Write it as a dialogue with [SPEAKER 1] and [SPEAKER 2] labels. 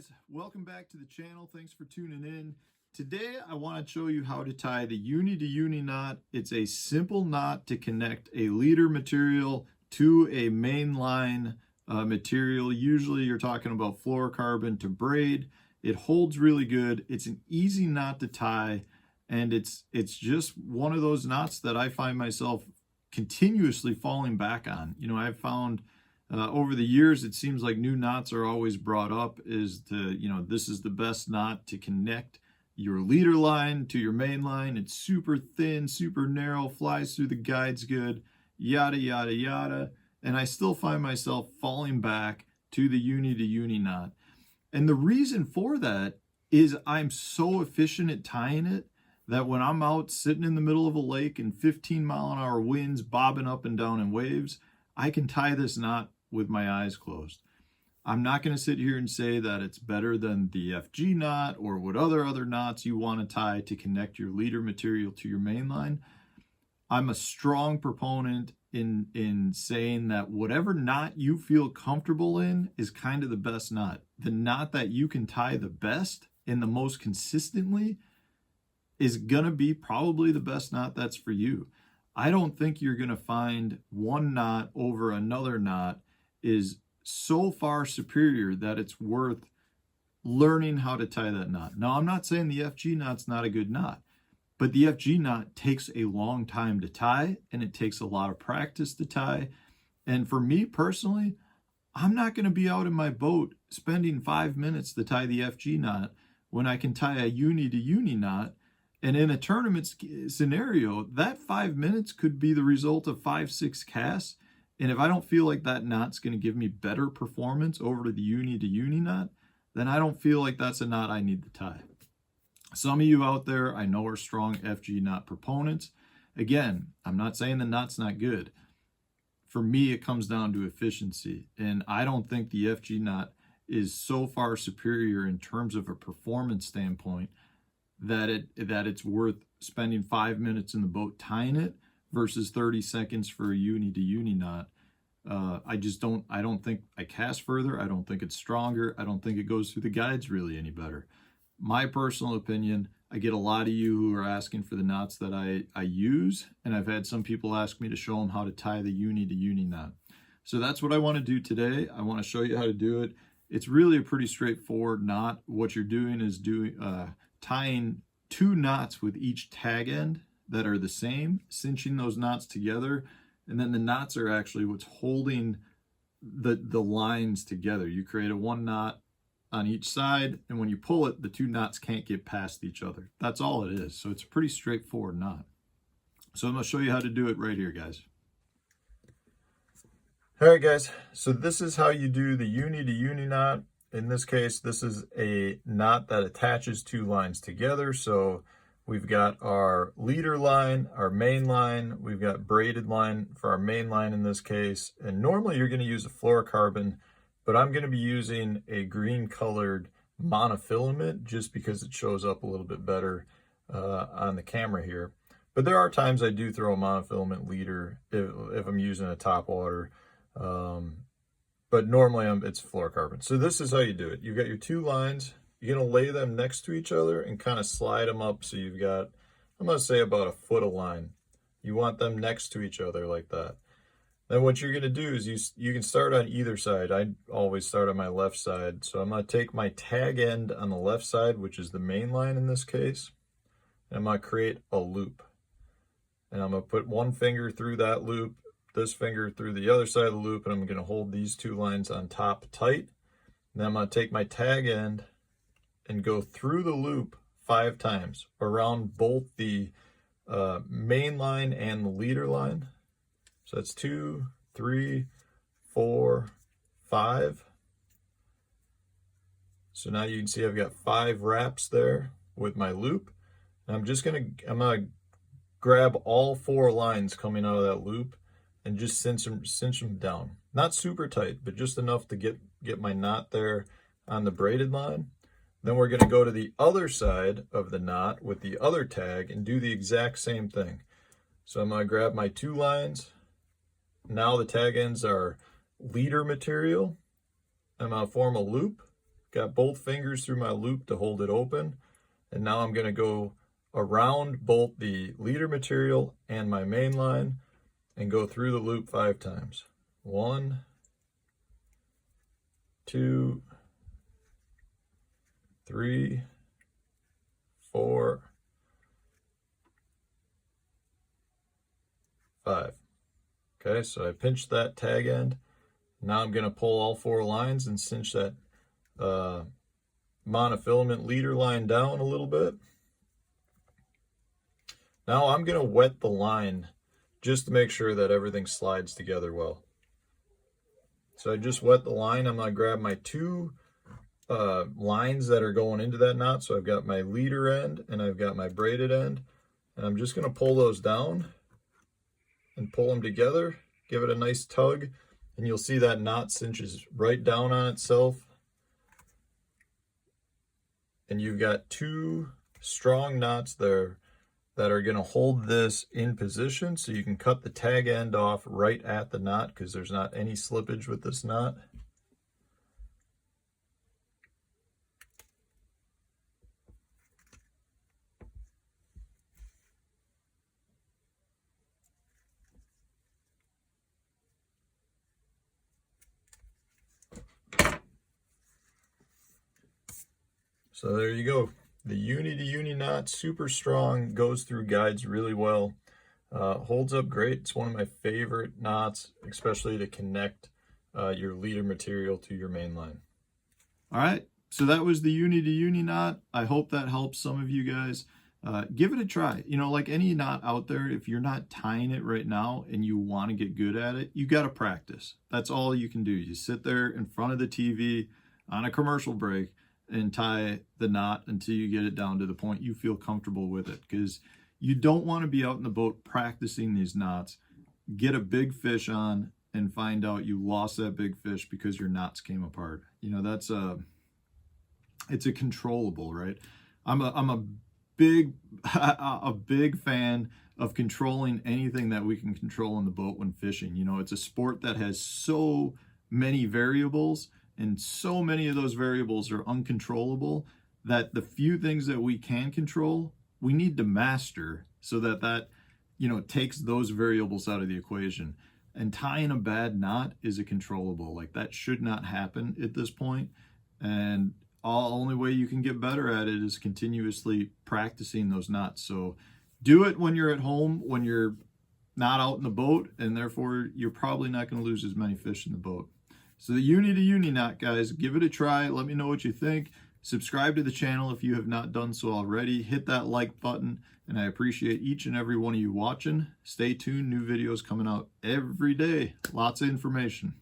[SPEAKER 1] guys, welcome back to the channel. Thanks for tuning in. Today I want to show you how to tie the uni to uni knot. It's a simple knot to connect a leader material to a mainline material. Usually you're talking about fluorocarbon to braid. It holds really good. It's an easy knot to tie, and it's just one of those knots that I find myself continuously falling back on. You know, I've found over the years, it seems like new knots are always brought up is to, this is the best knot to connect your leader line to your main line. It's super thin, super narrow, flies through the guides good, yada, yada, yada. And I still find myself falling back to the uni to uni knot. And the reason for that is I'm so efficient at tying it that when I'm out sitting in the middle of a lake and 15-mile-an-hour winds bobbing up and down in waves, I can tie this knot with my eyes closed. I'm not going to sit here and say that it's better than the FG knot or what other knots you want to tie to connect your leader material to your main line. I'm a strong proponent in saying that whatever knot you feel comfortable in is kind of the best knot. The knot that you can tie the best and the most consistently is going to be probably the best knot that's for you. I don't think you're going to find one knot over another knot is so far superior that it's worth learning how to tie that knot. Now, I'm not saying the FG knot's not a good knot, but the FG knot takes a long time to tie, and it takes a lot of practice to tie. And for me personally, I'm not going to be out in my boat spending 5 minutes to tie the FG knot when I can tie a uni to uni knot. And in a tournament scenario, that 5 minutes could be the result of 5-6 casts. And if I don't feel like that knot's going to give me better performance over to the uni knot, then I don't feel like that's a knot I need to tie. Some of you out there I know are strong FG knot proponents. Again, I'm not saying the knot's not good. For me, it comes down to efficiency. And I don't think the FG knot is so far superior in terms of a performance standpoint that it's worth spending 5 minutes in the boat tying it versus 30 seconds for a uni to uni knot. I don't think I cast further. I don't think it's stronger. I don't think it goes through the guides really any better. My personal opinion, I get a lot of you who are asking for the knots that I use, and I've had some people ask me to show them how to tie the uni to uni knot. So that's what I want to do today. I want to show you how to do it. It's really a pretty straightforward knot. What you're doing is tying 2 knots with each tag end that are the same, cinching those knots together, and then the knots are actually what's holding the lines together. You create a 1 knot on each side, and when you pull it, the 2 knots can't get past each other. That's all it is. So it's a pretty straightforward knot. So I'm going to show you how to do it right here, guys. All right, guys. So this is how you do the uni to uni knot. In this case, this is a knot that attaches 2 lines together. So we've got our leader line, our main line, we've got braided line for our main line in this case. And normally you're going to use a fluorocarbon, but I'm going to be using a green colored monofilament just because it shows up a little bit better on the camera here. But there are times I do throw a monofilament leader if I'm using a top water. But normally it's fluorocarbon. So this is how you do it. You've got your 2 lines. You're going to lay them next to each other and kind of slide them up. So you've got, I'm going to say about a foot of line. You want them next to each other like that. Then what you're going to do is you can start on either side. I always start on my left side. So I'm going to take my tag end on the left side, which is the main line in this case, and I'm going to create a loop. And I'm going to put one finger through that loop, this finger through the other side of the loop, and I'm going to hold these 2 lines on top tight. And then I'm going to take my tag end and go through the loop 5 times around both the main line and the leader line. So that's 2, 3, 4, 5. So now you can see I've got 5 wraps there with my loop. And I'm gonna grab all 4 lines coming out of that loop and just cinch them down. Not super tight, but just enough to get my knot there on the braided line. Then we're going to go to the other side of the knot with the other tag and do the exact same thing. So I'm going to grab my 2 lines. Now the tag ends are leader material. I'm going to form a loop got both fingers through my loop to hold it open. And now I'm going to go around both the leader material and my main line and go through the loop 5 times. 1, 2, 3, 4, 5. Okay, so I pinched that tag end. Now I'm going to pull all 4 lines and cinch that monofilament leader line down a little bit. Now I'm going to wet the line just to make sure that everything slides together well. So I just wet the line. I'm going to grab my 2 lines that are going into that knot. So I've got my leader end and I've got my braided end. And I'm just going to pull those down and pull them together. Give it a nice tug. And you'll see that knot cinches right down on itself. And you've got 2 strong knots there that are going to hold this in position, so you can cut the tag end off right at the knot because there's not any slippage with this knot. So there you go. The Uni to Uni knot, super strong, goes through guides really well, holds up great. It's one of my favorite knots, especially to connect your leader material to your main line. All right, so that was the Uni to Uni knot. I hope that helps some of you guys. Give it a try. You know, like any knot out there, if you're not tying it right now and you want to get good at it, you got to practice. That's all you can do. You sit there in front of the TV on a commercial break and tie the knot until you get it down to the point you feel comfortable with it, because you don't want to be out in the boat practicing these knots, get a big fish on and find out you lost that big fish because your knots came apart. You know, that's it's a controllable, right? I'm a big fan of controlling anything that we can control in the boat when fishing. You know, it's a sport that has so many variables, and so many of those variables are uncontrollable, that the few things that we can control, we need to master so that you know, takes those variables out of the equation. And tying a bad knot is a controllable. Like, that should not happen at this point. And only way you can get better at it is continuously practicing those knots. So do it when you're at home, when you're not out in the boat, and therefore you're probably not going to lose as many fish in the boat. So the Uni to Uni knot, guys, give it a try. Let me know what you think. Subscribe to the channel if you have not done so already. Hit that like button, and I appreciate each and every one of you watching. Stay tuned, new videos coming out every day. Lots of information.